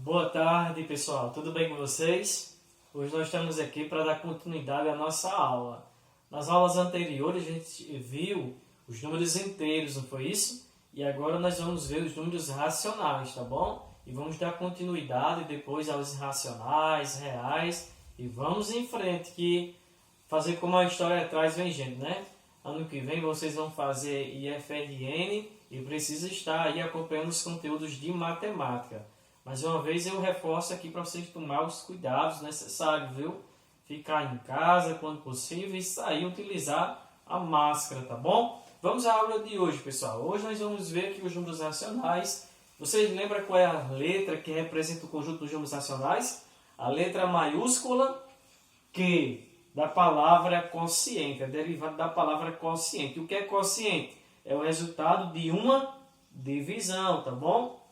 Boa tarde, pessoal. Tudo bem com vocês? Hoje nós estamos aqui para dar continuidade à nossa aula. Nas aulas anteriores a gente viu os números inteiros, não foi isso? E agora nós vamos ver os números racionais, tá bom? E vamos dar continuidade depois aos irracionais, reais. E vamos em frente, que fazer como a história atrás vem gente, né? Ano que vem vocês vão fazer IFRN e precisa estar aí acompanhando os conteúdos de matemática. Mais uma vez eu reforço aqui para vocês tomar os cuidados necessários, viu? Ficar em casa quando possível e sair utilizar a máscara, tá bom? Vamos à aula de hoje, pessoal. Hoje nós vamos ver aqui os números racionais. Vocês lembram qual é a letra que representa o conjunto dos números racionais? A letra maiúscula Q, da palavra quociente, é derivado da palavra quociente. O que é quociente? É o resultado de uma divisão, tá bom?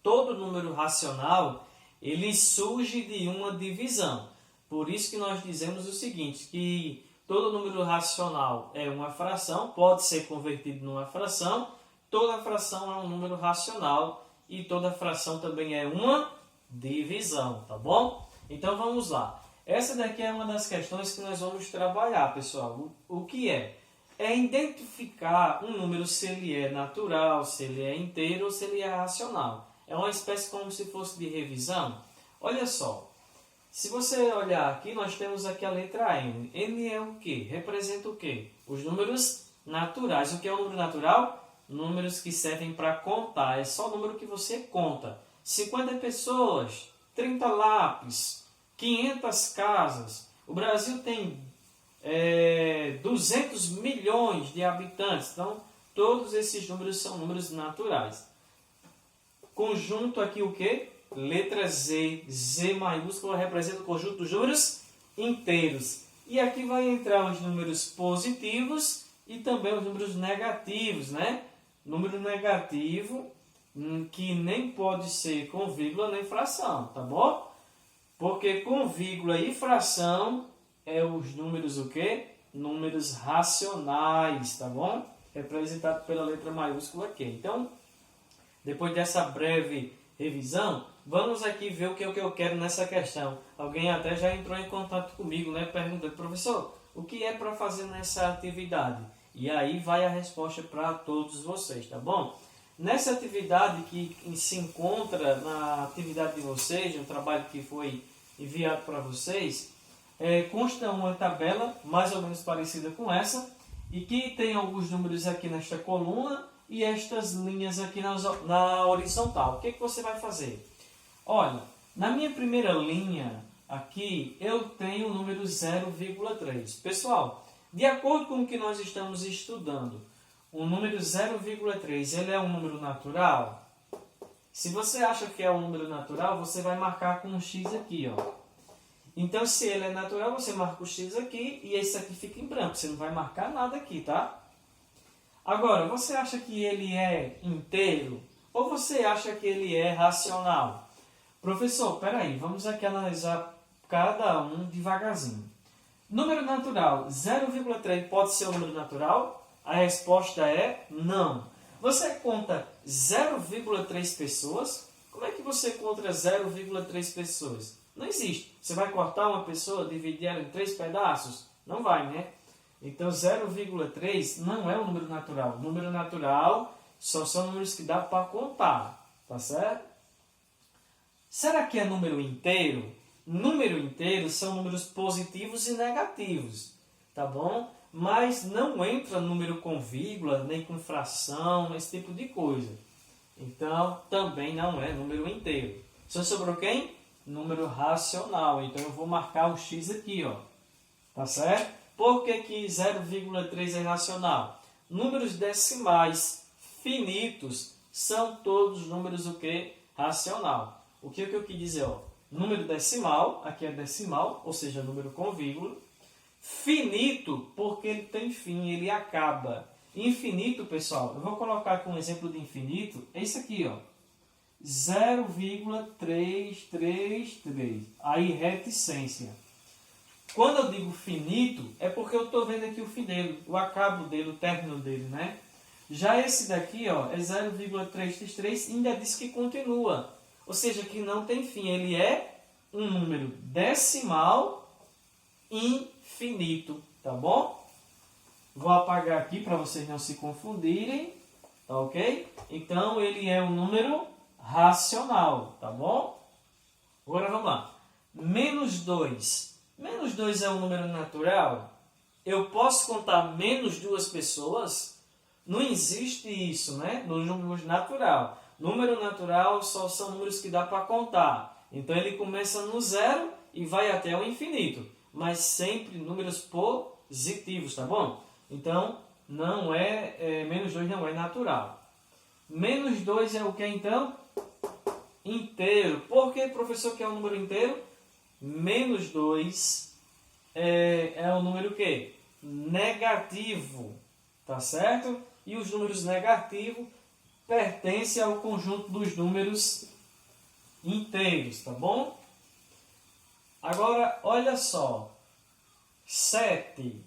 Todo número racional, ele surge de uma divisão. Por isso que nós dizemos o seguinte, que todo número racional é uma fração, pode ser convertido numa fração, toda fração é um número racional e toda fração também é uma divisão, tá bom? Então vamos lá. Essa daqui é uma das questões que nós vamos trabalhar, pessoal. O que é? É identificar um número se ele é natural, se ele é inteiro ou se ele é racional. É uma espécie como se fosse de revisão. Olha só, se você olhar aqui, nós temos aqui a letra N. N é o quê? Representa o quê? Os números naturais. O que é um número natural? Números que servem para contar. É só o número que você conta. 50 pessoas, 30 lápis, 500 casas. O Brasil tem 200 milhões de habitantes. Então, todos esses números são números naturais. Conjunto aqui o quê? Letra Z. Z maiúscula representa o conjunto dos números inteiros. E aqui vai entrar os números positivos e também os números negativos, né? Número negativo que nem pode ser com vírgula nem fração, tá bom? Porque com vírgula e fração é os números o quê? Números racionais, tá bom? Representado pela letra maiúscula Q. Então, depois dessa breve revisão, vamos aqui ver o que eu quero nessa questão. Alguém até já entrou em contato comigo, né? Perguntando, professor, o que é para fazer nessa atividade? E aí vai a resposta para todos vocês, tá bom? Nessa atividade que se encontra na atividade de vocês, um trabalho que foi enviado para vocês, consta uma tabela mais ou menos parecida com essa, e que tem alguns números aqui nesta coluna, e estas linhas aqui na horizontal. O que você vai fazer? Olha, na minha primeira linha aqui, eu tenho o número 0,3. Pessoal, de acordo com o que nós estamos estudando, o número 0,3, ele é um número natural? Se você acha que é um número natural, você vai marcar com um X aqui, ó. Então, se ele é natural, você marca o X aqui e esse aqui fica em branco. Você não vai marcar nada aqui, tá? Agora, você acha que ele é inteiro ou você acha que ele é racional? Professor, peraí, vamos aqui analisar cada um devagarzinho. Número natural, 0,3 pode ser um número natural? A resposta é não. Você conta 0,3 pessoas? Como é que você conta 0,3 pessoas? Não existe. Você vai cortar uma pessoa, dividir ela em 3 pedaços? Não vai, né? Então, 0,3 não é um número natural. Número natural só são números que dá para contar, tá certo? Será que é número inteiro? Número inteiro são números positivos e negativos, tá bom? Mas não entra número com vírgula, nem com fração, esse tipo de coisa. Então, também não é número inteiro. Só sobrou quem? Número racional. Então, eu vou marcar o X aqui, ó. Tá certo? Por que 0,3 é racional? Números decimais finitos são todos números o que? Racional. O que eu quis dizer? Ó? Número decimal, aqui é decimal, ou seja, número com vírgula. Finito, porque ele tem fim, ele acaba. Infinito, pessoal, eu vou colocar aqui um exemplo de infinito, é isso aqui, ó. 0,333. Aí, reticência. Quando eu digo finito, é porque eu estou vendo aqui o fim dele, o acabo dele, o término dele, né? Já esse daqui, ó, é 0,333 e ainda diz que continua. ou seja, que não tem fim. Ele é um número decimal infinito, tá bom? Vou apagar aqui para vocês não se confundirem, tá ok? Então, ele é um número racional, tá bom? Agora vamos lá. Menos 2. Menos 2 é um número natural? Eu posso contar menos 2 pessoas? Não existe isso, né? No número natural. Número natural só são números que dá para contar. Então, ele começa no zero e vai até o infinito. Mas sempre números positivos, tá bom? Então, não menos 2 não é natural. Menos 2 é o que então? Inteiro. Por que, professor, que é um número inteiro? Menos 2 é um número o quê? Negativo. Tá certo? E os números negativos pertencem ao conjunto dos números inteiros, tá bom? Agora, olha só. 7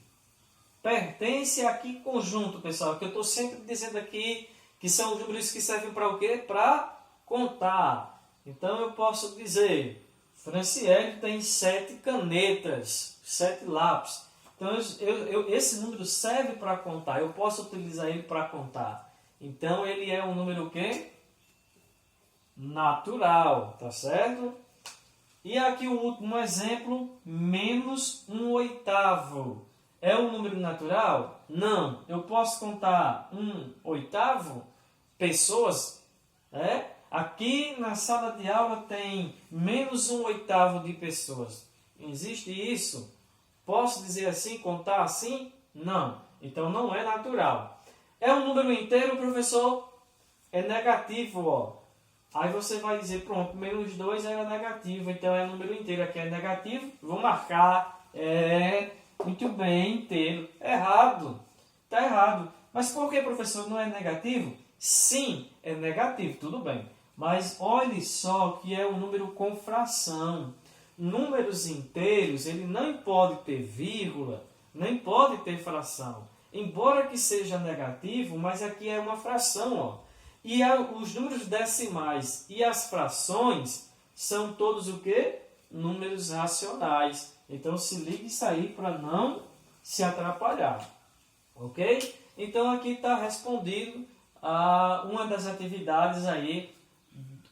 pertence a que conjunto, pessoal? Que eu estou sempre dizendo aqui que são os números que servem para o quê? Para contar. Então, eu posso dizer, Franciele tem 7 canetas, 7 lápis. Então, esse número serve para contar. Eu posso utilizar ele para contar. Então, ele é um número o quê? Natural, tá certo? E aqui o último exemplo, menos 1/8. É um número natural? Não. Eu posso contar 1/8 pessoas? Aqui na sala de aula tem menos 1/8 de pessoas. Existe isso? Posso dizer assim, contar assim? Não. Então não é natural. É um número inteiro, professor? É negativo, ó. Aí você vai dizer, pronto, menos 2 era negativo, então é número inteiro. Aqui é negativo, vou marcar. Muito bem, inteiro. Errado. Está errado. Mas por que, professor, não é negativo? Sim, é negativo, tudo bem. Mas olhe só que é um número com fração. Números inteiros, ele não pode ter vírgula, nem pode ter fração. Embora que seja negativo, mas aqui é uma fração, ó. E os números decimais e as frações são todos o quê? Números racionais. Então, se ligue isso aí para não se atrapalhar. Ok? Então, aqui está respondido a uma das atividades aí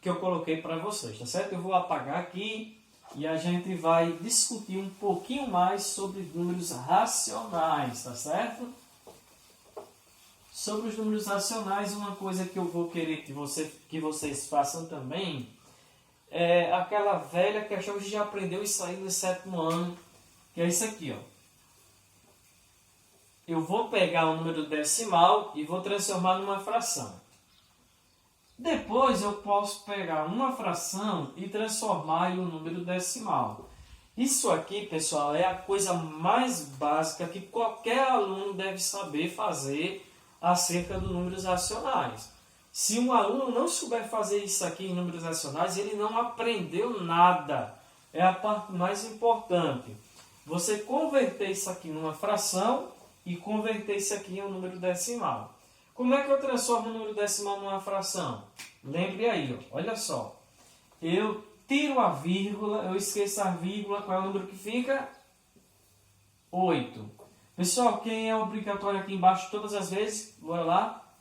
que eu coloquei para vocês, tá certo? Eu vou apagar aqui e a gente vai discutir um pouquinho mais sobre números racionais, tá certo? Sobre os números racionais, uma coisa que eu vou querer que vocês façam também é aquela velha questão que a gente já aprendeu isso aí no 7º ano, que é isso aqui, ó. Eu vou pegar um número decimal e vou transformar numa fração. Depois eu posso pegar uma fração e transformar em um número decimal. Isso aqui, pessoal, é a coisa mais básica que qualquer aluno deve saber fazer acerca dos números racionais. Se um aluno não souber fazer isso aqui em números racionais, ele não aprendeu nada. É a parte mais importante. Você converter isso aqui numa fração e converter isso aqui em um número decimal. Como é que eu transformo um número decimal numa fração? Lembre aí, ó, olha só. Eu tiro a vírgula, eu esqueço a vírgula, qual é o número que fica? 8. Pessoal, quem é obrigatório aqui embaixo todas as vezes? Bora lá.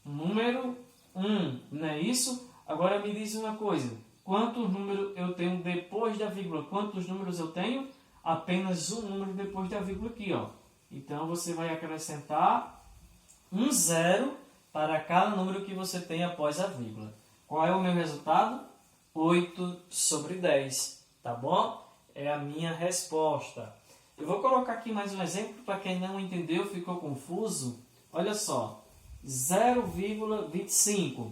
Número 1, não é isso? Agora me diz uma coisa. Quantos números eu tenho depois da vírgula? Quantos números eu tenho? Apenas um número depois da vírgula aqui, ó. Então, você vai acrescentar um 0 para cada número que você tem após a vírgula. Qual é o meu resultado? 8/10, tá bom? É a minha resposta. Eu vou colocar aqui mais um exemplo para quem não entendeu, ficou confuso. Olha só, 0,25.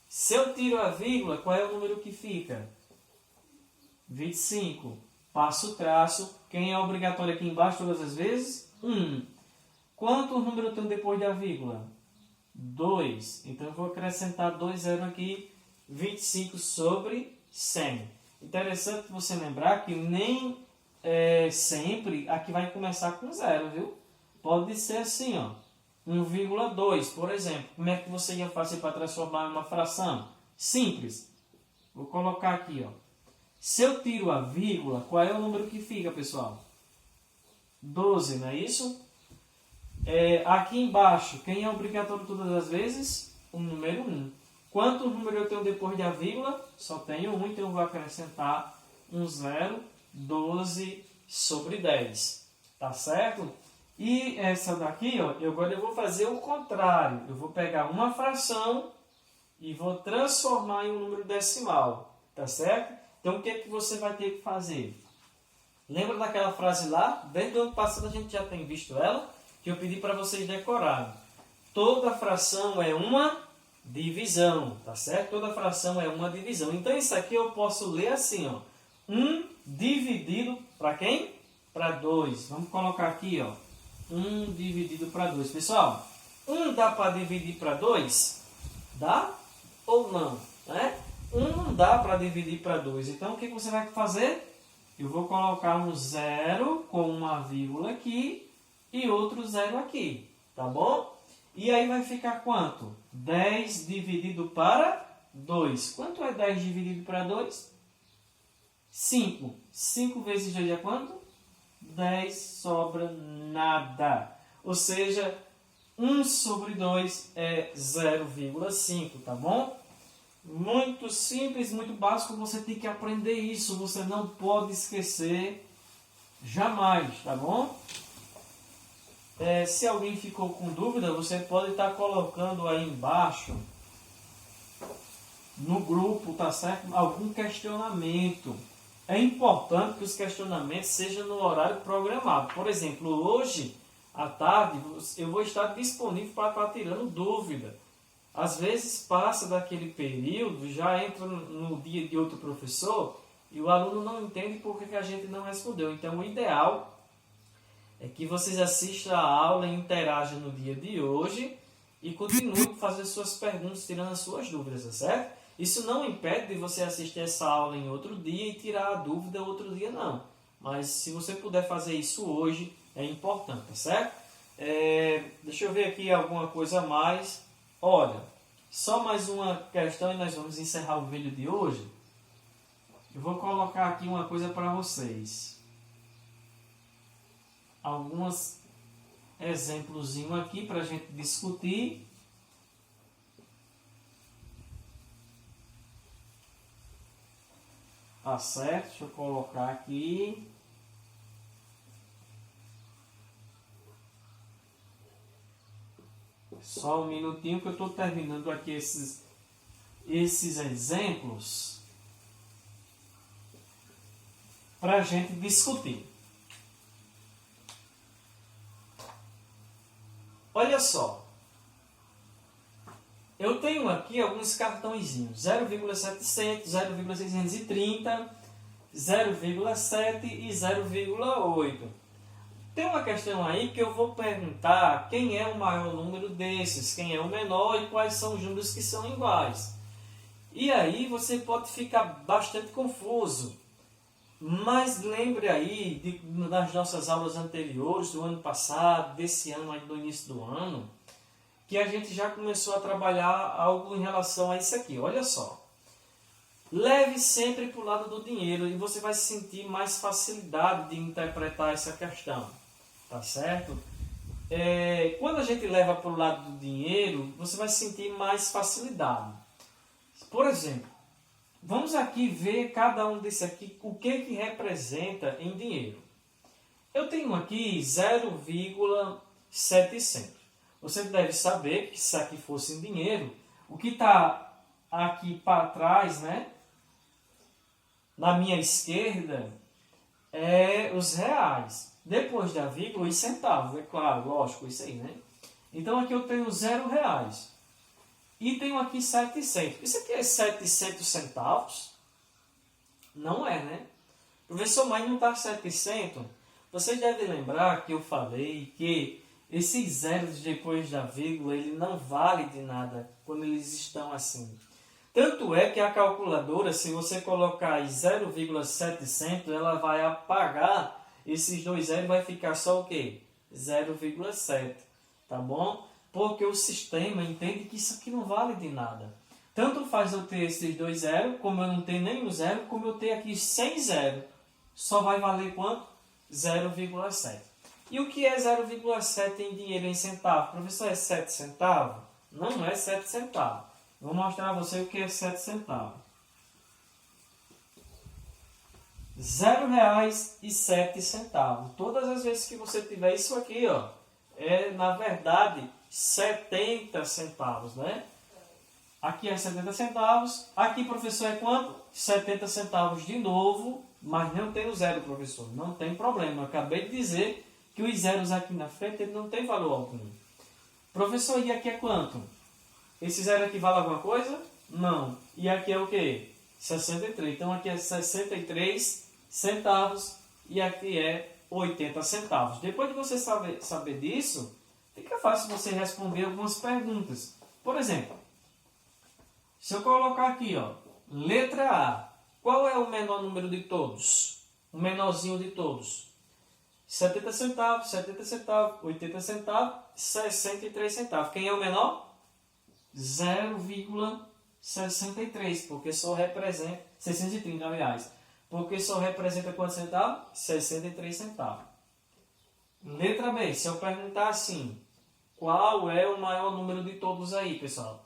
Se eu tiro a vírgula, qual é o número que fica? 25. Passo o traço. Quem é obrigatório aqui embaixo todas as vezes? 1. Quantos números eu tenho depois da vírgula? 2. Então, eu vou acrescentar 2 zeros aqui. 25/100. Interessante você lembrar que nem sempre aqui vai começar com 0, viu? Pode ser assim, ó. 1,2, por exemplo. Como é que você ia fazer para transformar em uma fração? Simples. Vou colocar aqui, ó. Se eu tiro a vírgula, qual é o número que fica, pessoal? 12, não é isso? Aqui embaixo, quem é obrigatório todas as vezes? O número 1. Quanto número eu tenho depois da vírgula? Só tenho 1, então eu vou acrescentar um 0, 12 sobre 10. Tá certo? E essa daqui, ó, agora eu vou fazer o contrário. Eu vou pegar uma fração e vou transformar em um número decimal. Tá certo? Então, o que é que você vai ter que fazer? Lembra daquela frase lá? Desde o ano passado a gente já tem visto ela, que eu pedi para vocês decorarem. Toda fração é uma divisão, tá certo? Toda fração é uma divisão. Então, isso aqui eu posso ler assim, ó. 1 dividido para quem? Para 2. Vamos colocar aqui, ó. 1 dividido para 2. Pessoal, 1 dá para dividir para 2? Dá ou não? Né? 1 não dá para dividir para 2. Então, o que você vai fazer? Eu vou colocar um 0 com uma vírgula aqui e outro 0 aqui. Tá bom? E aí vai ficar quanto? 10 dividido para 2. Quanto é 10 dividido para 2? 5. 5 vezes 2 é quanto? 10 sobra nada. Ou seja, 1 sobre 2 é 0,5, tá bom? Muito simples, muito básico, você tem que aprender isso, você não pode esquecer jamais, tá bom? Se alguém ficou com dúvida, você pode estar colocando aí embaixo, no grupo, tá certo? Algum questionamento. É importante que os questionamentos sejam no horário programado. Por exemplo, hoje à tarde eu vou estar disponível para estar tirando dúvida. Às vezes passa daquele período, já entra no dia de outro professor e o aluno não entende por que a gente não respondeu. Então, o ideal é que vocês assistam a aula e interajam no dia de hoje e continuem fazendo suas perguntas, tirando as suas dúvidas, tá certo? Isso não impede de você assistir essa aula em outro dia e tirar a dúvida outro dia, não. Mas se você puder fazer isso hoje, é importante, tá certo? Deixa eu ver aqui alguma coisa a mais. Olha, só mais uma questão e nós vamos encerrar o vídeo de hoje. Eu vou colocar aqui uma coisa para vocês. Alguns exemplos aqui para a gente discutir. Tá certo? Deixa eu colocar aqui. Só um minutinho que eu estou terminando aqui esses exemplos para a gente discutir. Olha só. Eu tenho aqui alguns cartõezinhos. 0,700, 0,630, 0,7 e 0,8. Tem uma questão aí que eu vou perguntar quem é o maior número desses, quem é o menor e quais são os números que são iguais. E aí você pode ficar bastante confuso. Mas lembre aí das nossas aulas anteriores, do ano passado, desse ano, aí do início do ano, que a gente já começou a trabalhar algo em relação a isso aqui. Olha só. Leve sempre para o lado do dinheiro e você vai sentir mais facilidade de interpretar essa questão. Tá certo? Quando a gente leva para o lado do dinheiro, você vai sentir mais facilidade. Por exemplo, vamos aqui ver cada um desses aqui, o que representa em dinheiro. Eu tenho aqui 0,700. Você deve saber que se aqui fosse em dinheiro, o que está aqui para trás, né? Na minha esquerda, é os reais. Depois da vírgula, os centavos. É claro, lógico, isso aí, né? Então, aqui eu tenho 0 reais. E tenho aqui 700. Isso aqui é 700 centavos? Não é, né? Professor, mas não está 700? Vocês devem lembrar que eu falei que esses zeros depois da vírgula, ele não vale de nada quando eles estão assim. Tanto é que a calculadora, se você colocar 0,700, ela vai apagar esses dois zeros e vai ficar só o quê? 0,7. Tá bom? Porque o sistema entende que isso aqui não vale de nada. Tanto faz eu ter esses dois zeros, como eu não tenho nenhum zero, como eu ter aqui sem zero. Só vai valer quanto? 0,7. E o que é 0,7 em dinheiro, em centavo? Professor, é 7 centavos? Não é 7 centavos. Vou mostrar a você o que é 7 centavos. R$0,07. Todas as vezes que você tiver isso aqui, ó, é na verdade 70 centavos, né? Aqui é 70 centavos. Aqui, professor, é quanto? 70 centavos de novo, mas não tem o zero, professor. Não tem problema. Eu acabei de dizer que os zeros aqui na frente ele não tem valor algum. Professor, e aqui é quanto? Esse zero aqui vale alguma coisa? Não. E aqui é o quê? 63. Então aqui é 63 centavos e aqui é 80 centavos. Depois de você saber disso, fica fácil você responder algumas perguntas. Por exemplo, se eu colocar aqui, ó, letra A, qual é o menor número de todos? O menorzinho de todos? 70 centavos, 70 centavos, 80 centavos, 63 centavos. Quem é o menor? 0,63, porque só representa 630 reais. Porque só representa quantos centavos? 63 centavos. Letra B, se eu perguntar assim, qual é o maior número de todos aí, pessoal?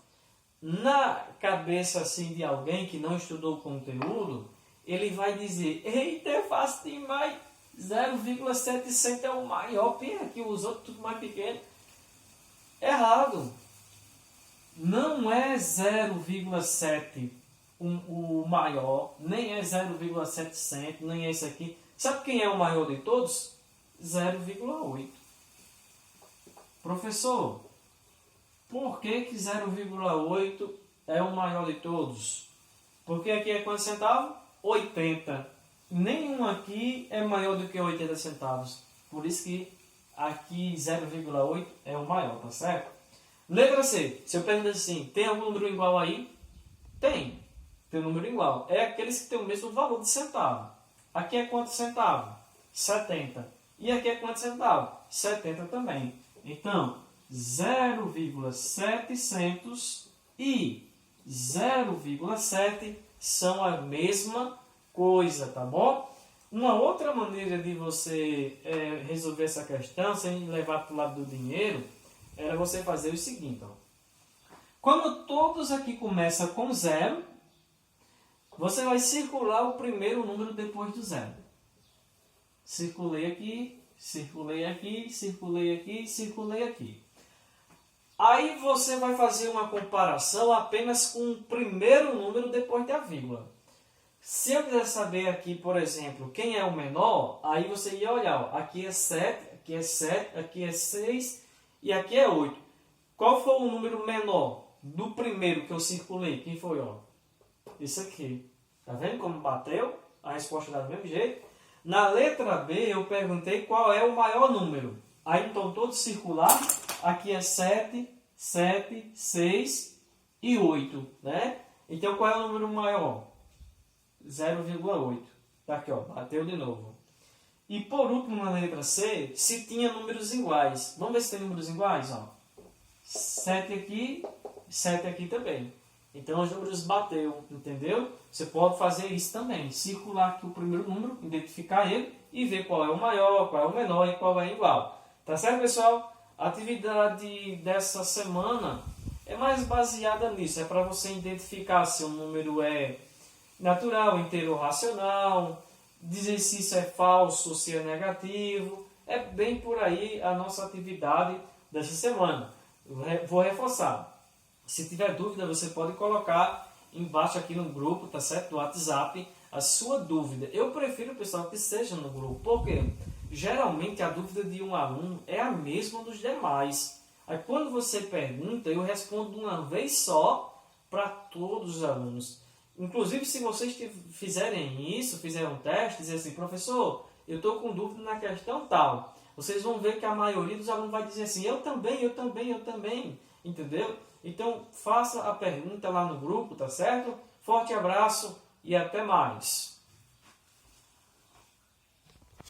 Na cabeça assim de alguém que não estudou o conteúdo, ele vai dizer, eita, é fácil demais, 0,7 é o maior, pena que os outros tudo mais pequeno. Errado. Não é 0,7 o maior, nem é 0,7, nem é esse aqui. Sabe quem é o maior de todos? 0,8. Professor, por que 0,8 é o maior de todos? Porque aqui é quantos centavos? 80. Nenhum aqui é maior do que 80 centavos. Por isso que aqui 0,8 é o maior, tá certo? Letra C. Se eu perguntar assim, tem algum número igual aí? Tem. Tem um número igual. É aqueles que têm o mesmo valor de centavo. Aqui é quanto centavo? 70. E aqui é quanto centavo? 70 também. Então, 0,700 e 0,7 são a mesma coisa, tá bom? Uma outra maneira de você resolver essa questão, sem levar para o lado do dinheiro, era você fazer o seguinte. Ó. Como todos aqui começam com zero, você vai circular o primeiro número depois do zero. Circulei aqui, circulei aqui, circulei aqui, circulei aqui. Aí você vai fazer uma comparação apenas com o primeiro número depois da vírgula. Se eu quiser saber aqui, por exemplo, quem é o menor, aí você ia olhar, ó, aqui é 7, aqui é 7, aqui é 6 e aqui é 8. Qual foi o número menor do primeiro que eu circulei? Quem foi? Ó? Isso aqui. Tá vendo como bateu? A resposta dá do mesmo jeito. Na letra B eu perguntei qual é o maior número. Aí então todos circular. Aqui é 7, 7, 6 e 8. Né? Então qual é o número maior? 0,8. Tá aqui, ó, bateu de novo. E por último, na letra C, se tinha números iguais. Vamos ver se tem números iguais. Ó. 7 aqui, 7 aqui também. Então os números bateu, entendeu? Você pode fazer isso também. Circular aqui o primeiro número, identificar ele e ver qual é o maior, qual é o menor e qual é igual. Tá certo, pessoal? A atividade dessa semana é mais baseada nisso. É para você identificar se o número é natural, inteiro ou racional, dizer se isso é falso ou se é negativo. É bem por aí a nossa atividade dessa semana. Vou reforçar. Se tiver dúvida, você pode colocar embaixo aqui no grupo, tá certo? Do WhatsApp, a sua dúvida. Eu prefiro, pessoal, que seja no grupo, porque geralmente a dúvida de um aluno é a mesma dos demais. Aí quando você pergunta, eu respondo de uma vez só para todos os alunos. Inclusive, se vocês fizerem isso, fizerem um teste, dizer assim, professor, eu estou com dúvida na questão tal. Vocês vão ver que a maioria dos alunos vai dizer assim, eu também, entendeu? Então, faça a pergunta lá no grupo, tá certo? Forte abraço e até mais!